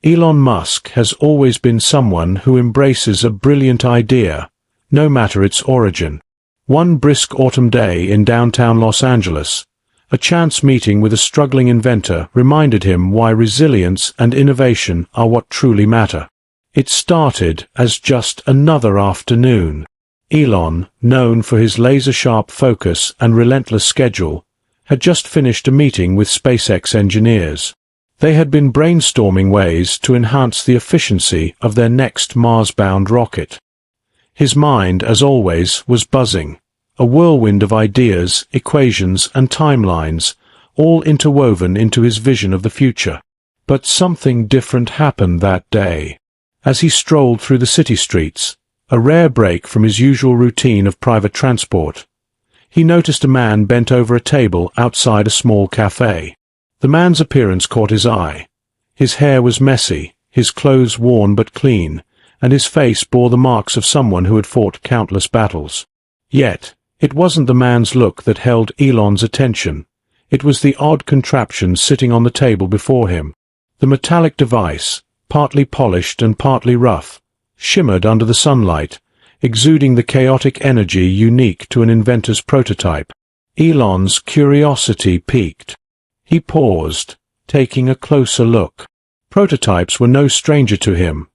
Elon Musk has always been someone who embraces a brilliant idea, no matter its origin. One brisk autumn day in downtown Los Angeles, a chance meeting with a struggling inventor reminded him why resilience and innovation are what truly matter. It started as just another afternoon. Elon, known for his laser-sharp focus and relentless schedule, had just finished a meeting with SpaceX engineers. They had been brainstorming ways to enhance the efficiency of their next Mars-bound rocket. His mind, as always, was buzzing, a whirlwind of ideas, equations, and timelines, all interwoven into his vision of the future. But something different happened that day. As he strolled through the city streets, a rare break from his usual routine of private transport, he noticed a man bent over a table outside a small café. The man's appearance caught his eye. His hair was messy, his clothes worn but clean, and his face bore the marks of someone who had fought countless battles. Yet, it wasn't the man's look that held Elon's attention. It was the odd contraption sitting on the table before him. The metallic device, partly polished and partly rough, shimmered under the sunlight, exuding the chaotic energy unique to an inventor's prototype. Elon's curiosity piqued. He paused, taking a closer look. Prototypes were no stranger to him.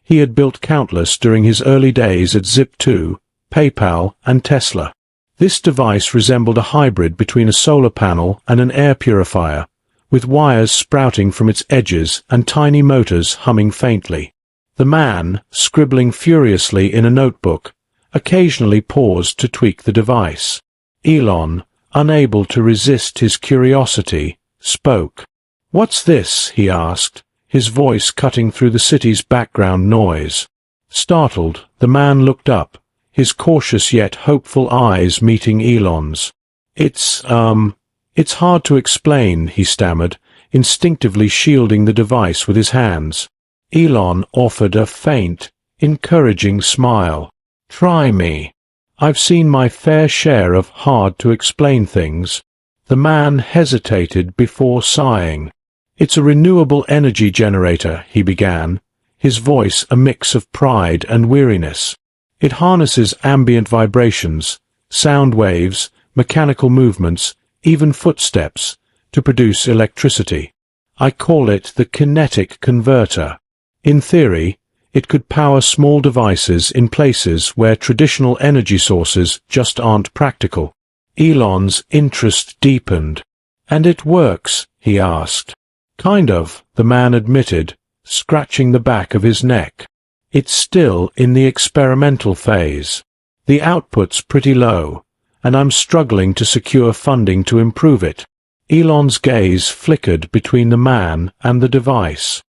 He had built countless during his early days at Zip2, PayPal, and Tesla. This device resembled a hybrid between a solar panel and an air purifier, with wires sprouting from its edges and tiny motors humming faintly. The man, scribbling furiously in a notebook, occasionally paused to tweak the device. Elon, unable to resist his curiosity, spoke. "What's this?" he asked, his voice cutting through the city's background noise. Startled, the man looked up, his cautious yet hopeful eyes meeting Elon's. It's hard to explain," he stammered, instinctively shielding the device with his hands. Elon offered a faint, encouraging smile. "Try me. I've seen my fair share of hard-to-explain things." The man hesitated before sighing. "It's a renewable energy generator," he began, his voice a mix of pride and weariness. "It harnesses ambient vibrations, sound waves, mechanical movements, even footsteps, to produce electricity. I call it the kinetic converter. In theory, it could power small devices in places where traditional energy sources just aren't practical." Elon's interest deepened. "And it works?" he asked. "Kind of," the man admitted, scratching the back of his neck. "It's still in the experimental phase. The output's pretty low, and I'm struggling to secure funding to improve it." Elon's gaze flickered between the man and the device.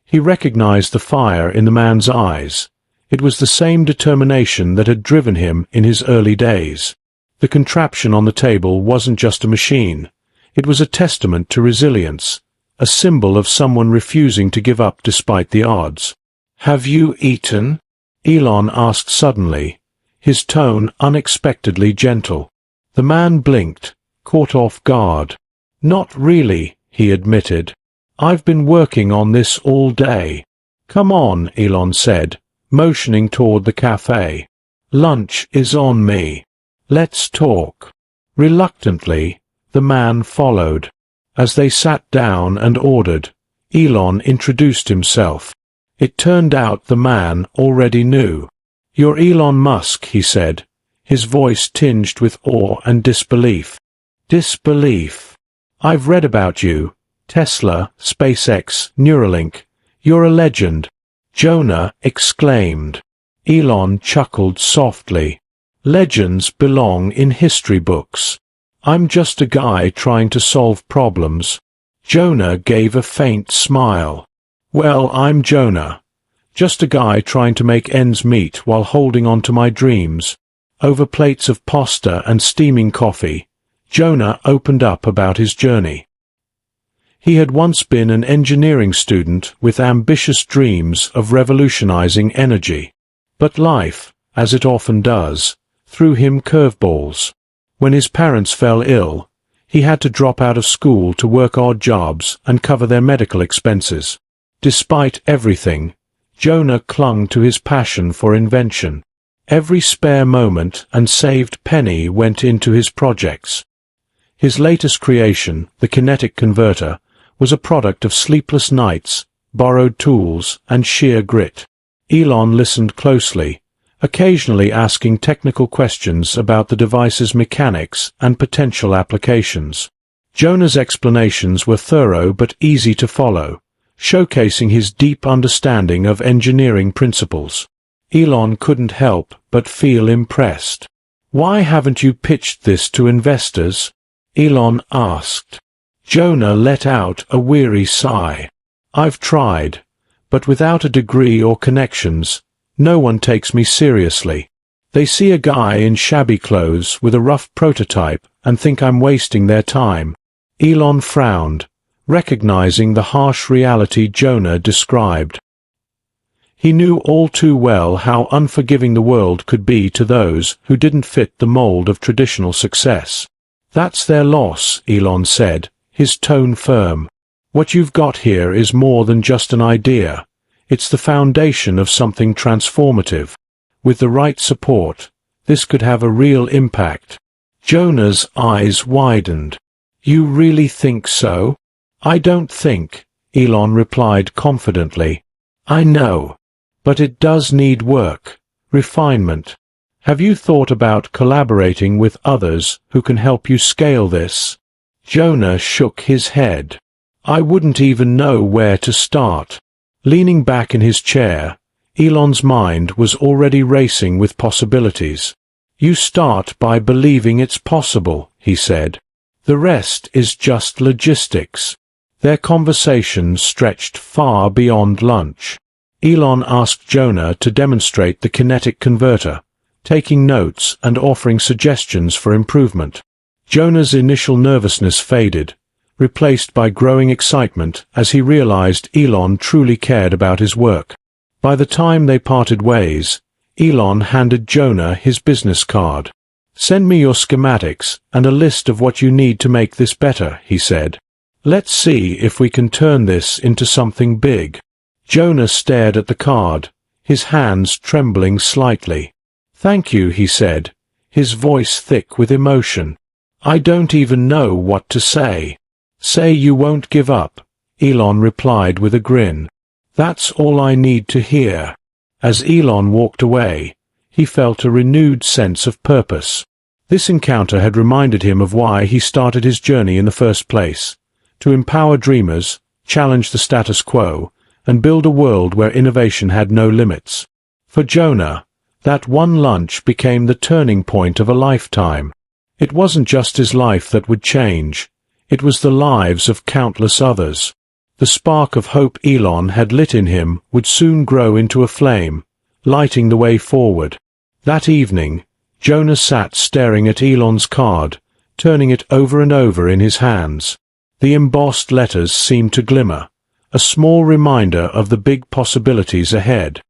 He recognized the fire in the man's eyes. It was the same determination that had driven him in his early days. The contraption on the table wasn't just a machine. It was a testament to resilience, a symbol of someone refusing to give up despite the odds. "Have you eaten?" Elon asked suddenly, his tone unexpectedly gentle. The man blinked, caught off guard. "Not really," he admitted. "I've been working on this all day." "Come on," Elon said, motioning toward the café. "Lunch is on me. Let's talk." Reluctantly, the man followed. As they sat down and ordered, Elon introduced himself. It turned out the man already knew. "You're Elon Musk," he said, his voice tinged with awe and disbelief. "Disbelief? I've read about you. Tesla, SpaceX, Neuralink. You're a legend." Jonah exclaimed. Elon chuckled softly. "Legends belong in history books. I'm just a guy trying to solve problems." Jonah gave a faint smile. "Well, I'm Jonah. Just a guy trying to make ends meet while holding on to my dreams." Over plates of pasta and steaming coffee, Jonah opened up about his journey. He had once been an engineering student with ambitious dreams of revolutionizing energy. But life, as it often does, threw him curveballs. When his parents fell ill, he had to drop out of school to work odd jobs and cover their medical expenses. Despite everything, Jonah clung to his passion for invention. Every spare moment and saved penny went into his projects. His latest creation, the kinetic converter, was a product of sleepless nights, borrowed tools, and sheer grit. Elon listened closely, occasionally asking technical questions about the device's mechanics and potential applications. Jonah's explanations were thorough but easy to follow, showcasing his deep understanding of engineering principles. Elon couldn't help but feel impressed. "Why haven't you pitched this to investors?" Elon asked. Jonah let out a weary sigh. "I've tried, but without a degree or connections, no one takes me seriously. They see a guy in shabby clothes with a rough prototype and think I'm wasting their time." Elon frowned, recognizing the harsh reality Jonah described. He knew all too well how unforgiving the world could be to those who didn't fit the mold of traditional success. "That's their loss," Elon said, his tone firm. "What you've got here is more than just an idea. It's the foundation of something transformative. With the right support, this could have a real impact." Jonah's eyes widened. "You really think so?" "I don't think," Elon replied confidently. "I know. But it does need work, refinement. Have you thought about collaborating with others who can help you scale this?" Jonah shook his head. "I wouldn't even know where to start." Leaning back in his chair, Elon's mind was already racing with possibilities. "You start by believing it's possible," he said. "The rest is just logistics." Their conversation stretched far beyond lunch. Elon asked Jonah to demonstrate the kinetic converter, taking notes and offering suggestions for improvement. Jonah's initial nervousness faded, replaced by growing excitement as he realized Elon truly cared about his work. By the time they parted ways, Elon handed Jonah his business card. "Send me your schematics and a list of what you need to make this better," he said. "Let's see if we can turn this into something big." Jonah stared at the card, his hands trembling slightly. "Thank you," he said, his voice thick with emotion. "I don't even know what to say." "Say you won't give up," Elon replied with a grin. "That's all I need to hear." As Elon walked away, he felt a renewed sense of purpose. This encounter had reminded him of why he started his journey in the first place: to empower dreamers, challenge the status quo, and build a world where innovation had no limits. For Jonah, that one lunch became the turning point of a lifetime. It wasn't just his life that would change, it was the lives of countless others. The spark of hope Elon had lit in him would soon grow into a flame, lighting the way forward. That evening, Jonah sat staring at Elon's card, turning it over and over in his hands. The embossed letters seemed to glimmer, a small reminder of the big possibilities ahead.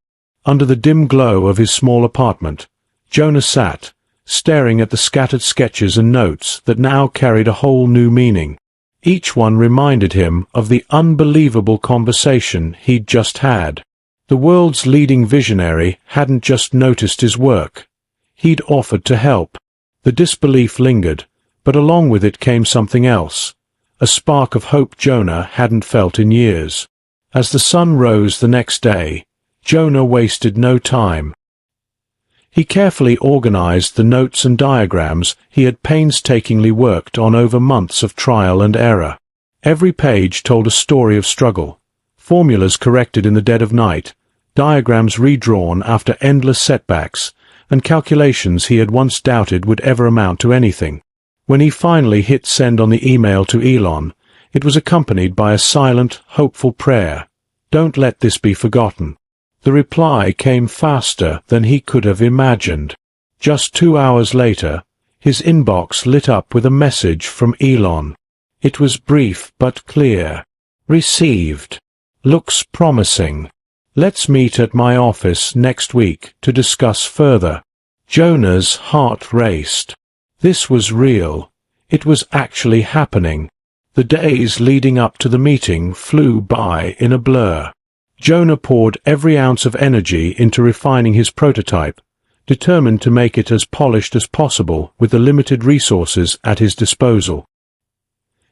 Under the dim glow of his small apartment, Jonah sat, staring at the scattered sketches and notes that now carried a whole new meaning. Each one reminded him of the unbelievable conversation he'd just had. The world's leading visionary hadn't just noticed his work. He'd offered to help. The disbelief lingered, but along with it came something else, a spark of hope Jonah hadn't felt in years. As the sun rose the next day, Jonah wasted no time. He carefully organized the notes and diagrams he had painstakingly worked on over months of trial and error. Every page told a story of struggle, formulas corrected in the dead of night, diagrams redrawn after endless setbacks, and calculations he had once doubted would ever amount to anything. When he finally hit send on the email to Elon, it was accompanied by a silent, hopeful prayer: "Don't let this be forgotten." The reply came faster than he could have imagined. Just 2 hours later, his inbox lit up with a message from Elon. It was brief but clear. "Received. Looks promising. Let's meet at my office next week to discuss further." Jonah's heart raced. This was real. It was actually happening. The days leading up to the meeting flew by in a blur. Jonah poured every ounce of energy into refining his prototype, determined to make it as polished as possible with the limited resources at his disposal.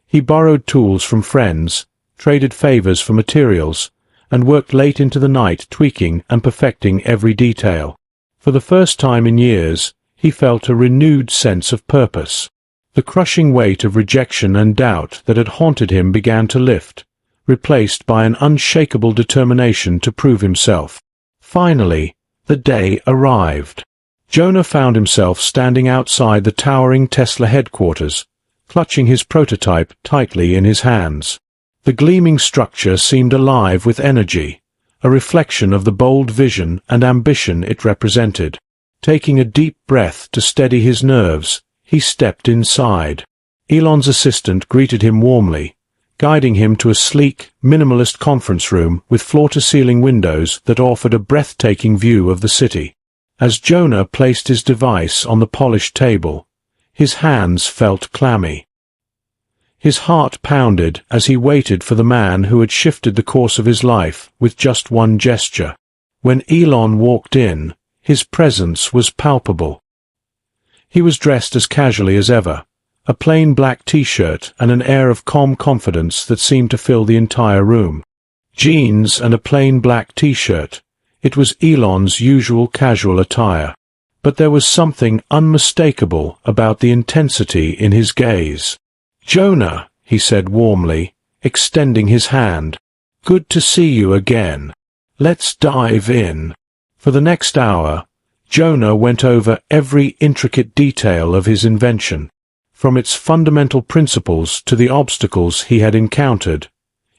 He borrowed tools from friends, traded favors for materials, and worked late into the night tweaking and perfecting every detail. For the first time in years, he felt a renewed sense of purpose. The crushing weight of rejection and doubt that had haunted him began to lift, replaced by an unshakable determination to prove himself. Finally, the day arrived. Jonah found himself standing outside the towering Tesla headquarters, clutching his prototype tightly in his hands. The gleaming structure seemed alive with energy, a reflection of the bold vision and ambition it represented. Taking a deep breath to steady his nerves, he stepped inside. Elon's assistant greeted him warmly, guiding him to a sleek, minimalist conference room with floor-to-ceiling windows that offered a breathtaking view of the city. As Jonah placed his device on the polished table, his hands felt clammy. His heart pounded as he waited for the man who had shifted the course of his life with just one gesture. When Elon walked in, his presence was palpable. He was dressed as casually as ever, a plain black t-shirt and an air of calm confidence that seemed to fill the entire room. Jeans and a plain black t-shirt. It was Elon's usual casual attire. But there was something unmistakable about the intensity in his gaze. "Jonah," he said warmly, extending his hand. "Good to see you again. Let's dive in." For the next hour, Jonah went over every intricate detail of his invention, from its fundamental principles to the obstacles he had encountered.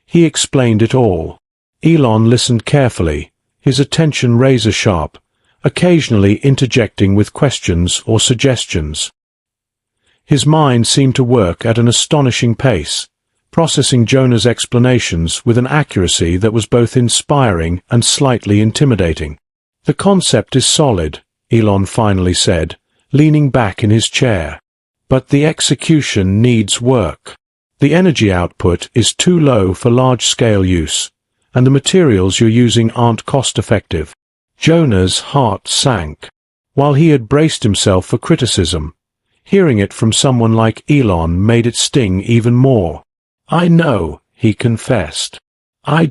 He explained it all. Elon listened carefully, his attention razor-sharp, occasionally interjecting with questions or suggestions. His mind seemed to work at an astonishing pace, processing Jonah's explanations with an accuracy that was both inspiring and slightly intimidating. "The concept is solid," Elon finally said, leaning back in his chair. "But the execution needs work. The energy output is too low for large-scale use, and the materials you're using aren't cost-effective." Jonah's heart sank. While he had braced himself for criticism, hearing it from someone like Elon made it sting even more. "I know," he confessed. I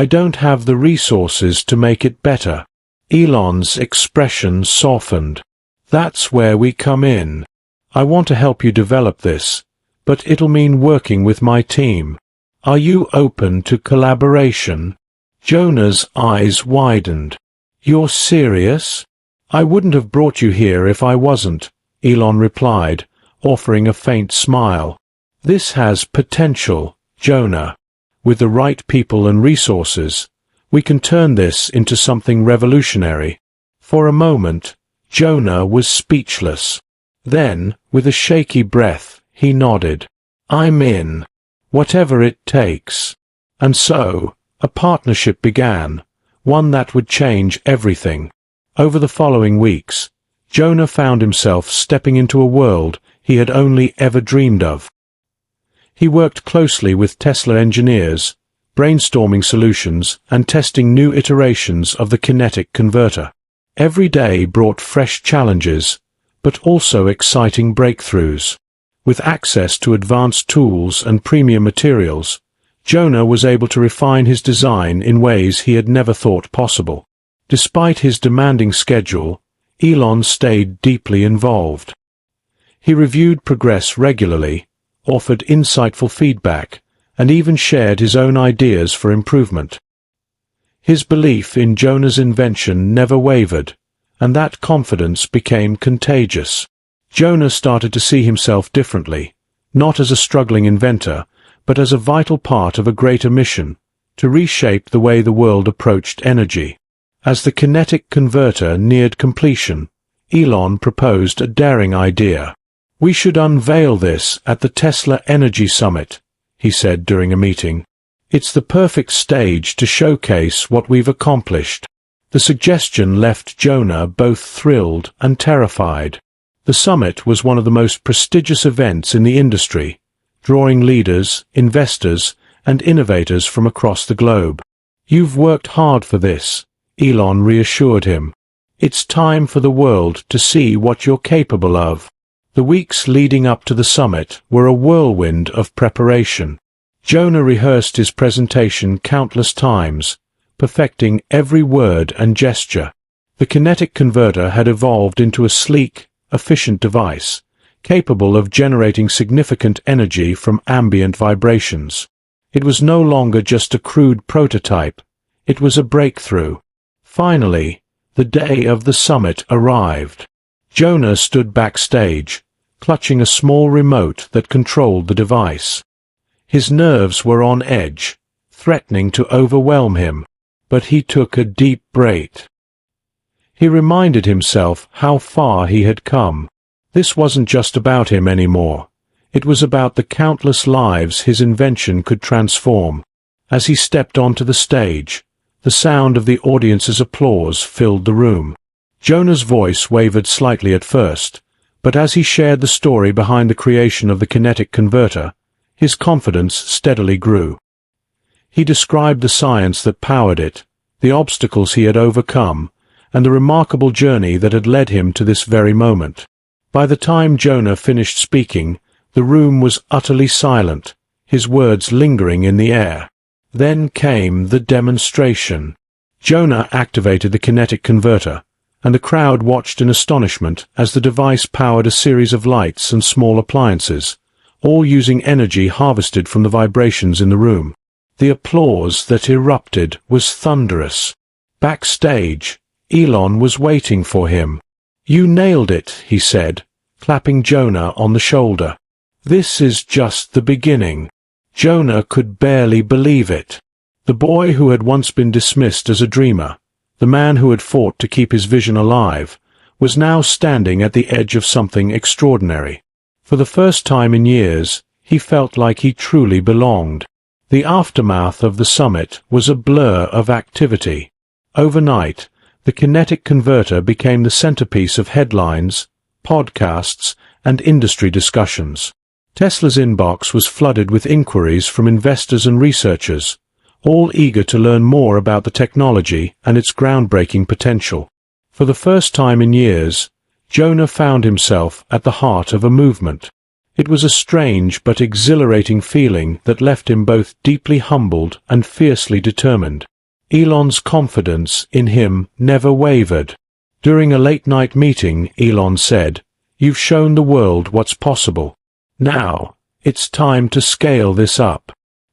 don't have the resources to make it better." Elon's expression softened. "That's where we come in. I want to help you develop this, but it'll mean working with my team. Are you open to collaboration?" Jonah's eyes widened. "You're serious?" "I wouldn't have brought you here if I wasn't," Elon replied, offering a faint smile. "This has potential, Jonah. With the right people and resources, we can turn this into something revolutionary." For a moment, Jonah was speechless. Then, with a shaky breath, he nodded. "I'm in. Whatever it takes." And so, a partnership began, one that would change everything. Over the following weeks, Jonah found himself stepping into a world he had only ever dreamed of. He worked closely with Tesla engineers, brainstorming solutions and testing new iterations of the kinetic converter. Every day brought fresh challenges, but also exciting breakthroughs. With access to advanced tools and premium materials, Jonah was able to refine his design in ways he had never thought possible. Despite his demanding schedule, Elon stayed deeply involved. He reviewed progress regularly, offered insightful feedback, and even shared his own ideas for improvement. His belief in Jonah's invention never wavered, and that confidence became contagious. Jonah started to see himself differently, not as a struggling inventor, but as a vital part of a greater mission, to reshape the way the world approached energy. As the kinetic converter neared completion, Elon proposed a daring idea. "We should unveil this at the Tesla Energy Summit," he said during a meeting. "It's the perfect stage to showcase what we've accomplished." The suggestion left Jonah both thrilled and terrified. The summit was one of the most prestigious events in the industry, drawing leaders, investors, and innovators from across the globe. "You've worked hard for this," Elon reassured him. "It's time for the world to see what you're capable of." The weeks leading up to the summit were a whirlwind of preparation. Jonah rehearsed his presentation countless times, perfecting every word and gesture. The kinetic converter had evolved into a sleek, efficient device, capable of generating significant energy from ambient vibrations. It was no longer just a crude prototype, it was a breakthrough. Finally, the day of the summit arrived. Jonah stood backstage, clutching a small remote that controlled the device. His nerves were on edge, threatening to overwhelm him, but he took a deep breath. He reminded himself how far he had come. This wasn't just about him anymore. It was about the countless lives his invention could transform. As he stepped onto the stage, the sound of the audience's applause filled the room. Jonah's voice wavered slightly at first, but as he shared the story behind the creation of the kinetic converter, his confidence steadily grew. He described the science that powered it, the obstacles he had overcome, and the remarkable journey that had led him to this very moment. By the time Jonah finished speaking, the room was utterly silent, his words lingering in the air. Then came the demonstration. Jonah activated the kinetic converter, and the crowd watched in astonishment as the device powered a series of lights and small appliances, all using energy harvested from the vibrations in the room. The applause that erupted was thunderous. Backstage, Elon was waiting for him. "You nailed it," he said, clapping Jonah on the shoulder. "This is just the beginning." Jonah could barely believe it. The boy who had once been dismissed as a dreamer, the man who had fought to keep his vision alive, was now standing at the edge of something extraordinary. For the first time in years, he felt like he truly belonged. The aftermath of the summit was a blur of activity. Overnight, the kinetic converter became the centerpiece of headlines, podcasts, and industry discussions. Tesla's inbox was flooded with inquiries from investors and researchers, all eager to learn more about the technology and its groundbreaking potential. For the first time in years, Jonah found himself at the heart of a movement. It was a strange but exhilarating feeling that left him both deeply humbled and fiercely determined. Elon's confidence in him never wavered. During a late-night meeting, Elon said, "You've shown the world what's possible. Now, it's time to scale this up."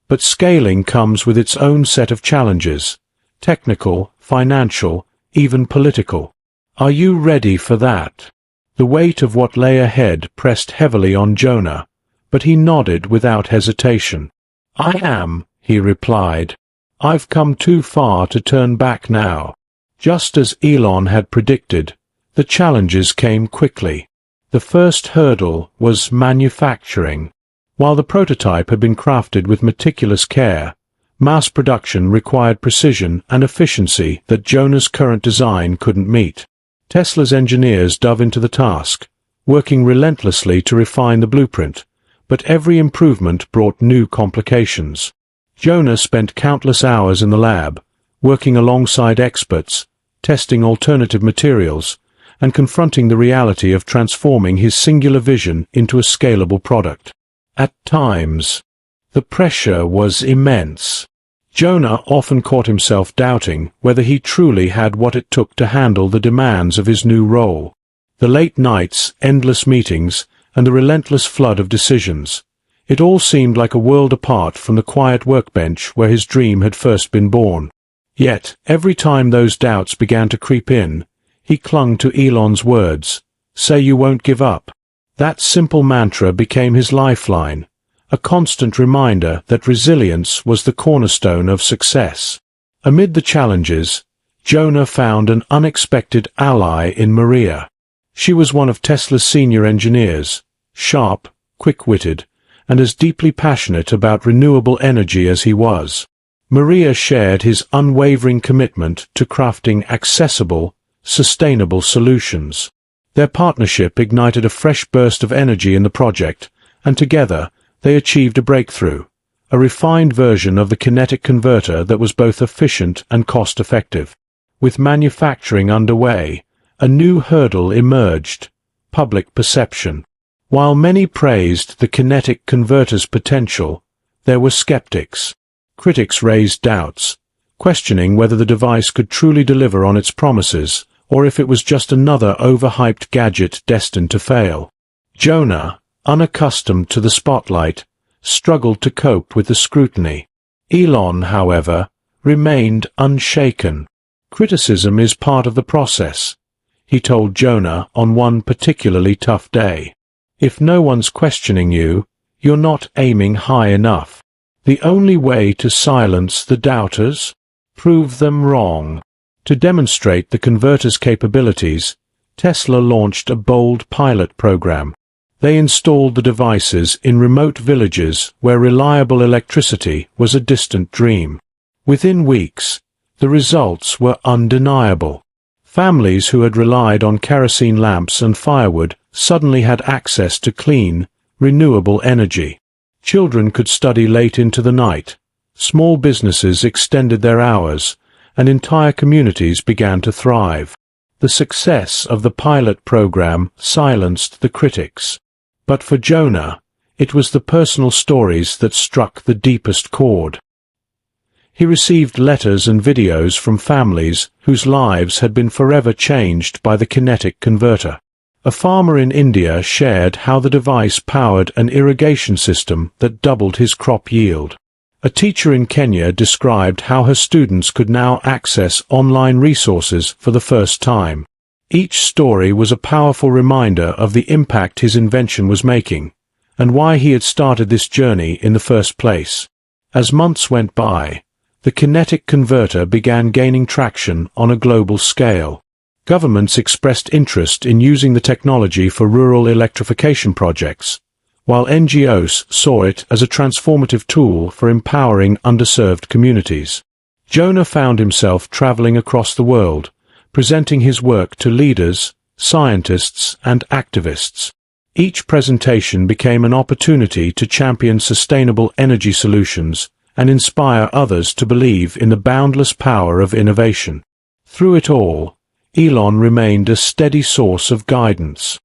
But scaling comes with its own set of challenges, technical, financial, even political. Are you ready for that? The weight of what lay ahead pressed heavily on Jonah, but he nodded without hesitation. "I am," he replied. "I've come too far to turn back now." Just as Elon had predicted, the challenges came quickly. The first hurdle was manufacturing. While the prototype had been crafted with meticulous care, mass production required precision and efficiency that Jonah's current design couldn't meet. Tesla's engineers dove into the task, working relentlessly to refine the blueprint, but every improvement brought new complications. Jonah spent countless hours in the lab, working alongside experts, testing alternative materials, and confronting the reality of transforming his singular vision into a scalable product. At times, the pressure was immense. Jonah often caught himself doubting whether he truly had what it took to handle the demands of his new role. The late nights, endless meetings, and the relentless flood of decisions. It all seemed like a world apart from the quiet workbench where his dream had first been born. Yet, every time those doubts began to creep in, he clung to Elon's words, "Say you won't give up." That simple mantra became his lifeline, a constant reminder that resilience was the cornerstone of success. Amid the challenges, Jonah found an unexpected ally in Maria. She was one of Tesla's senior engineers, sharp, quick-witted, and as deeply passionate about renewable energy as he was. Maria shared his unwavering commitment to crafting accessible, sustainable solutions. Their partnership ignited a fresh burst of energy in the project, and together they achieved a breakthrough, a refined version of the kinetic converter that was both efficient and cost-effective. With manufacturing underway, a new hurdle emerged: public perception. While many praised the kinetic converter's potential, there were skeptics. Critics raised doubts, questioning whether the device could truly deliver on its promises, or if it was just another overhyped gadget destined to fail. Jonah, unaccustomed to the spotlight, struggled to cope with the scrutiny. Elon, however, remained unshaken. "Criticism is part of the process," he told Jonah on one particularly tough day. "If no one's questioning you, you're not aiming high enough. The only way to silence the doubters? Prove them wrong." To demonstrate the converter's capabilities, Tesla launched a bold pilot program. They installed the devices in remote villages where reliable electricity was a distant dream. Within weeks, the results were undeniable. Families who had relied on kerosene lamps and firewood suddenly had access to clean, renewable energy. Children could study late into the night. Small businesses extended their hours, and entire communities began to thrive. The success of the pilot program silenced the critics. But for Jonah, it was the personal stories that struck the deepest chord. He received letters and videos from families whose lives had been forever changed by the kinetic converter. A farmer in India shared how the device powered an irrigation system that doubled his crop yield. A teacher in Kenya described how her students could now access online resources for the first time. Each story was a powerful reminder of the impact his invention was making, and why he had started this journey in the first place. As months went by, the kinetic converter began gaining traction on a global scale. Governments expressed interest in using the technology for rural electrification projects, while NGOs saw it as a transformative tool for empowering underserved communities. Jonah found himself traveling across the world, presenting his work to leaders, scientists, and activists. Each presentation became an opportunity to champion sustainable energy solutions and inspire others to believe in the boundless power of innovation. Through it all, Elon remained a steady source of guidance.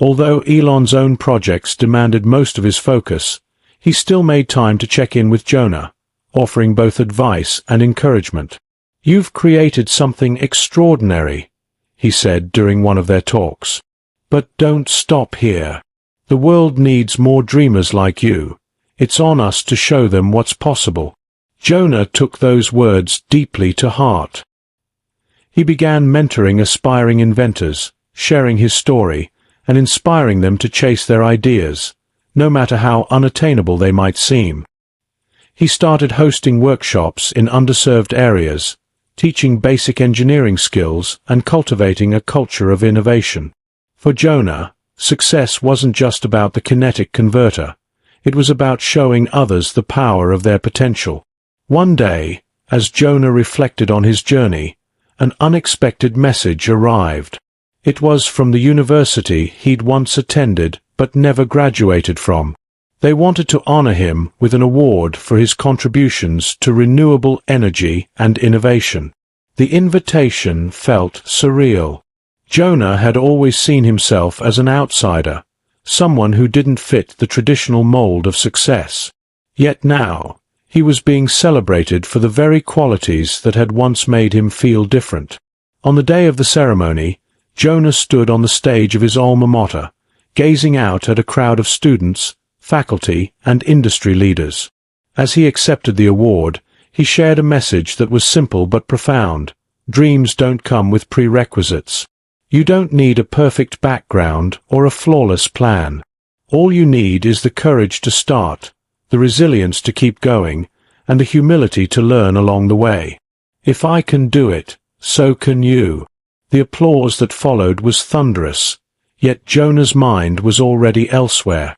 Although Elon's own projects demanded most of his focus, he still made time to check in with Jonah, offering both advice and encouragement. "You've created something extraordinary," he said during one of their talks. "But don't stop here. The world needs more dreamers like you. It's on us to show them what's possible." Jonah took those words deeply to heart. He began mentoring aspiring inventors, sharing his story, and inspiring them to chase their ideas, no matter how unattainable they might seem. He started hosting workshops in underserved areas, teaching basic engineering skills and cultivating a culture of innovation. For Jonah, success wasn't just about the kinetic converter. It was about showing others the power of their potential. One day, as Jonah reflected on his journey, an unexpected message arrived. It was from the university he'd once attended but never graduated from. They wanted to honor him with an award for his contributions to renewable energy and innovation. The invitation felt surreal. Jonah had always seen himself as an outsider, someone who didn't fit the traditional mold of success. Yet now, he was being celebrated for the very qualities that had once made him feel different. On the day of the ceremony, Jonah stood on the stage of his alma mater, gazing out at a crowd of students, faculty, and industry leaders. As he accepted the award, he shared a message that was simple but profound. Dreams don't come with prerequisites. You don't need a perfect background or a flawless plan. All you need is the courage to start, the resilience to keep going, and the humility to learn along the way. If I can do it, so can you. The applause that followed was thunderous, yet Jonah's mind was already elsewhere.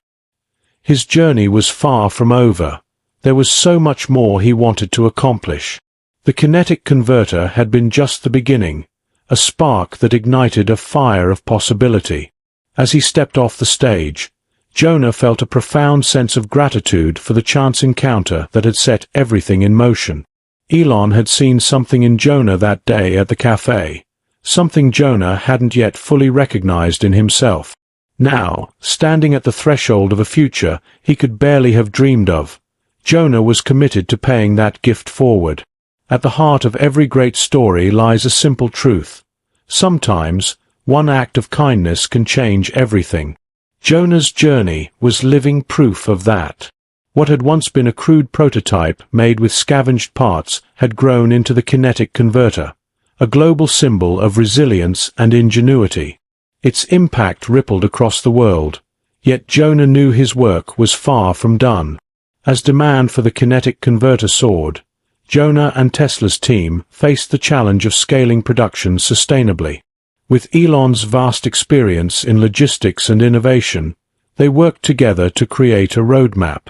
His journey was far from over. There was so much more he wanted to accomplish. The kinetic converter had been just the beginning, a spark that ignited a fire of possibility. As he stepped off the stage, Jonah felt a profound sense of gratitude for the chance encounter that had set everything in motion. Elon had seen something in Jonah that day at the café, something Jonah hadn't yet fully recognized in himself. Now, standing at the threshold of a future he could barely have dreamed of, Jonah was committed to paying that gift forward. At the heart of every great story lies a simple truth. Sometimes, one act of kindness can change everything. Jonah's journey was living proof of that. What had once been a crude prototype made with scavenged parts had grown into the kinetic converter, a global symbol of resilience and ingenuity. Its impact rippled across the world, yet Jonah knew his work was far from done. As demand for the kinetic converter soared, Jonah and Tesla's team faced the challenge of scaling production sustainably. With Elon's vast experience in logistics and innovation, they worked together to create a roadmap.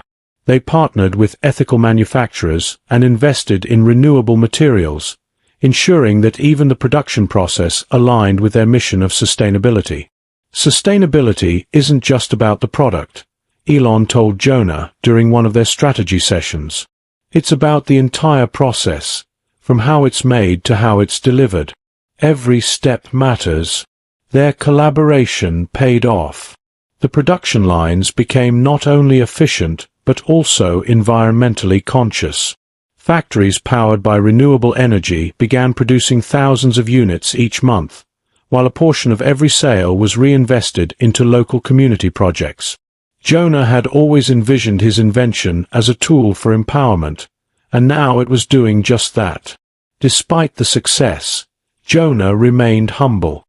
They partnered with ethical manufacturers and invested in renewable materials, ensuring that even the production process aligned with their mission of sustainability. Sustainability isn't just about the product, Elon told Jonah during one of their strategy sessions. It's about the entire process, from how it's made to how it's delivered. Every step matters. Their collaboration paid off. The production lines became not only efficient, but also environmentally conscious. Factories powered by renewable energy began producing thousands of units each month, while a portion of every sale was reinvested into local community projects. Jonah had always envisioned his invention as a tool for empowerment, and now it was doing just that. Despite the success, Jonah remained humble.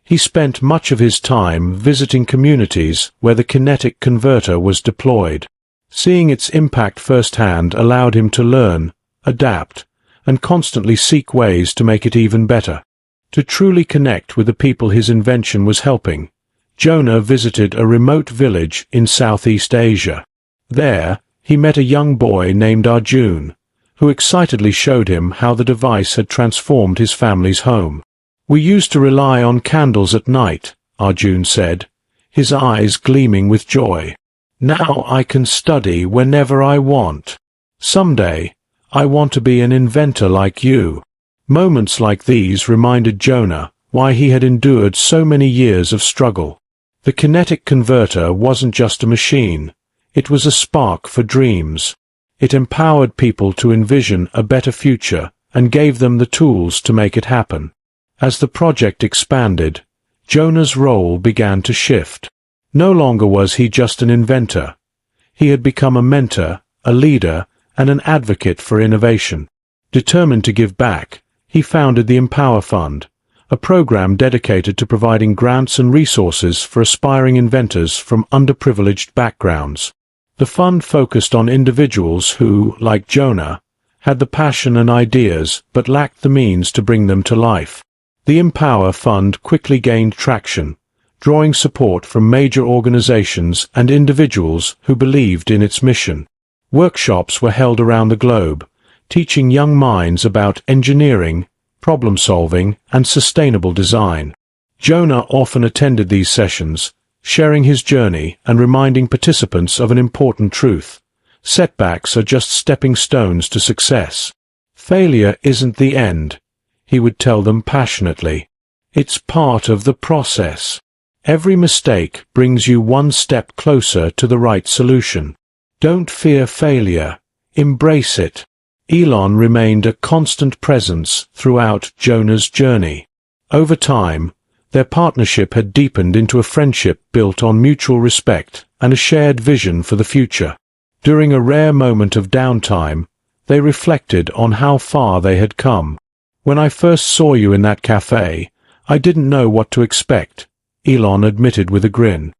He spent much of his time visiting communities where the kinetic converter was deployed. Seeing its impact firsthand allowed him to learn, adapt, and constantly seek ways to make it even better. To truly connect with the people his invention was helping, Jonah visited a remote village in Southeast Asia. There, he met a young boy named Arjun, who excitedly showed him how the device had transformed his family's home. "We used to rely on candles at night," Arjun said, his eyes gleaming with joy. "Now I can study whenever I want. Someday, I want to be an inventor like you." Moments like these reminded Jonah why he had endured so many years of struggle. The kinetic converter wasn't just a machine, it was a spark for dreams. It empowered people to envision a better future and gave them the tools to make it happen. As the project expanded, Jonah's role began to shift. No longer was he just an inventor. He had become a mentor, a leader, and an advocate for innovation. Determined to give back, he founded the Empower Fund, a program dedicated to providing grants and resources for aspiring inventors from underprivileged backgrounds. The fund focused on individuals who, like Jonah, had the passion and ideas but lacked the means to bring them to life. The Empower Fund quickly gained traction, drawing support from major organizations and individuals who believed in its mission. Workshops were held around the globe, teaching young minds about engineering, problem-solving, and sustainable design. Jonah often attended these sessions, sharing his journey and reminding participants of an important truth. Setbacks are just stepping stones to success. Failure isn't the end, he would tell them passionately. It's part of the process. Every mistake brings you one step closer to the right solution. Don't fear failure. Embrace it. Elon remained a constant presence throughout Jonah's journey. Over time, their partnership had deepened into a friendship built on mutual respect and a shared vision for the future. During a rare moment of downtime, they reflected on how far they had come. "When I first saw you in that café, I didn't know what to expect," Elon admitted with a grin.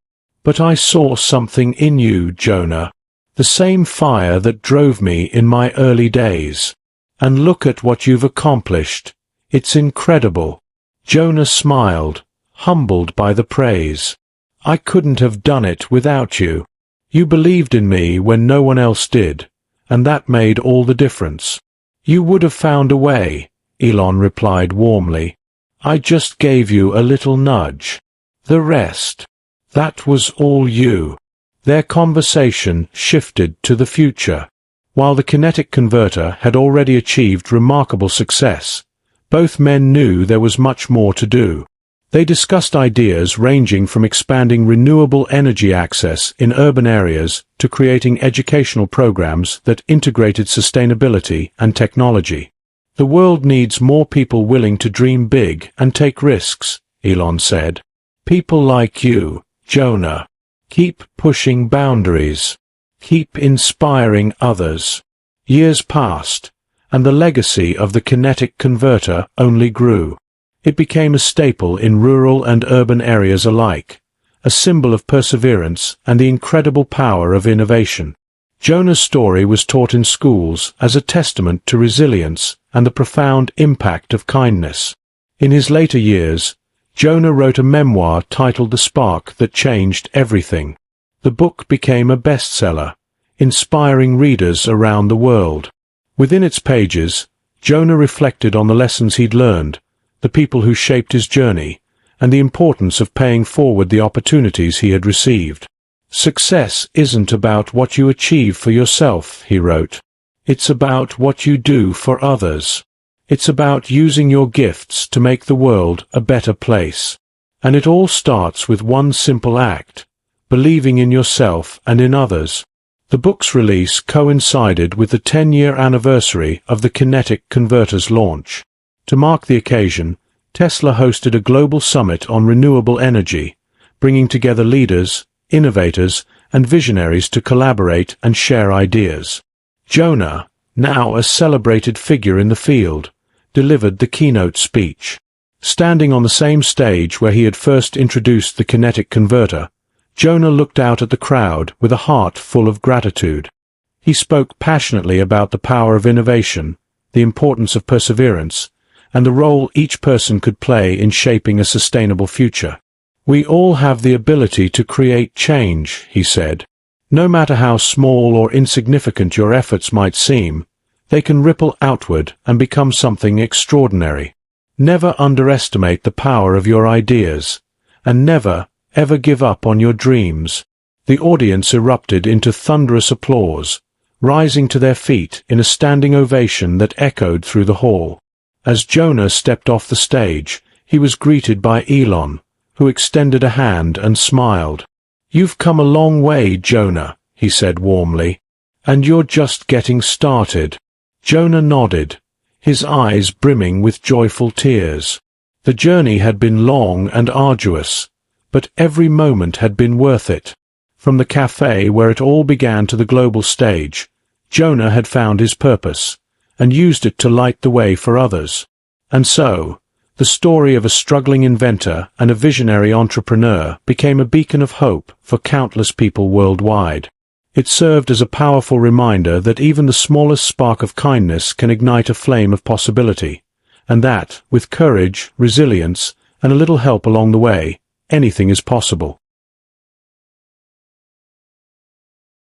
"But I saw something in you, Jonah. The same fire that drove me in my early days. And look at what you've accomplished. It's incredible." Jonah smiled, humbled by the praise. "I couldn't have done it without you. You believed in me when no one else did, and that made all the difference." "You would have found a way," Elon replied warmly. "I just gave you a little nudge. The rest." That was all you. Their conversation shifted to the future. While the kinetic converter had already achieved remarkable success, both men knew there was much more to do. They discussed ideas ranging from expanding renewable energy access in urban areas to creating educational programs that integrated sustainability and technology. The world needs more people willing to dream big and take risks, Elon said. People like you, Jonah. Keep pushing boundaries. Keep inspiring others. Years passed, and the legacy of the kinetic converter only grew. It became a staple in rural and urban areas alike, a symbol of perseverance and the incredible power of innovation. Jonah's story was taught in schools as a testament to resilience and the profound impact of kindness. In his later years, Jonah wrote a memoir titled The Spark That Changed Everything. The book became a bestseller, inspiring readers around the world. Within its pages, Jonah reflected on the lessons he'd learned, the people who shaped his journey, and the importance of paying forward the opportunities he had received. Success isn't about what you achieve for yourself, he wrote. It's about what you do for others. It's about using your gifts to make the world a better place. And it all starts with one simple act: believing in yourself and in others. The book's release coincided with the 10-year anniversary of the kinetic converter's launch. To mark the occasion, Tesla hosted a global summit on renewable energy, bringing together leaders, innovators, and visionaries to collaborate and share ideas. Jonah, now a celebrated figure in the field, delivered the keynote speech. Standing on the same stage where he had first introduced the kinetic converter, Jonah looked out at the crowd with a heart full of gratitude. He spoke passionately about the power of innovation, the importance of perseverance, and the role each person could play in shaping a sustainable future. We all have the ability to create change, he said. No matter how small or insignificant your efforts might seem, they can ripple outward and become something extraordinary. Never underestimate the power of your ideas, and never, ever give up on your dreams. The audience erupted into thunderous applause, rising to their feet in a standing ovation that echoed through the hall. As Jonah stepped off the stage, he was greeted by Elon, who extended a hand and smiled. "You've come a long way, Jonah," he said warmly, "and you're just getting started." Jonah nodded, his eyes brimming with joyful tears. The journey had been long and arduous, but every moment had been worth it. From the café where it all began to the global stage, Jonah had found his purpose, and used it to light the way for others. And so, the story of a struggling inventor and a visionary entrepreneur became a beacon of hope for countless people worldwide. It served as a powerful reminder that even the smallest spark of kindness can ignite a flame of possibility, and that, with courage, resilience, and a little help along the way, anything is possible.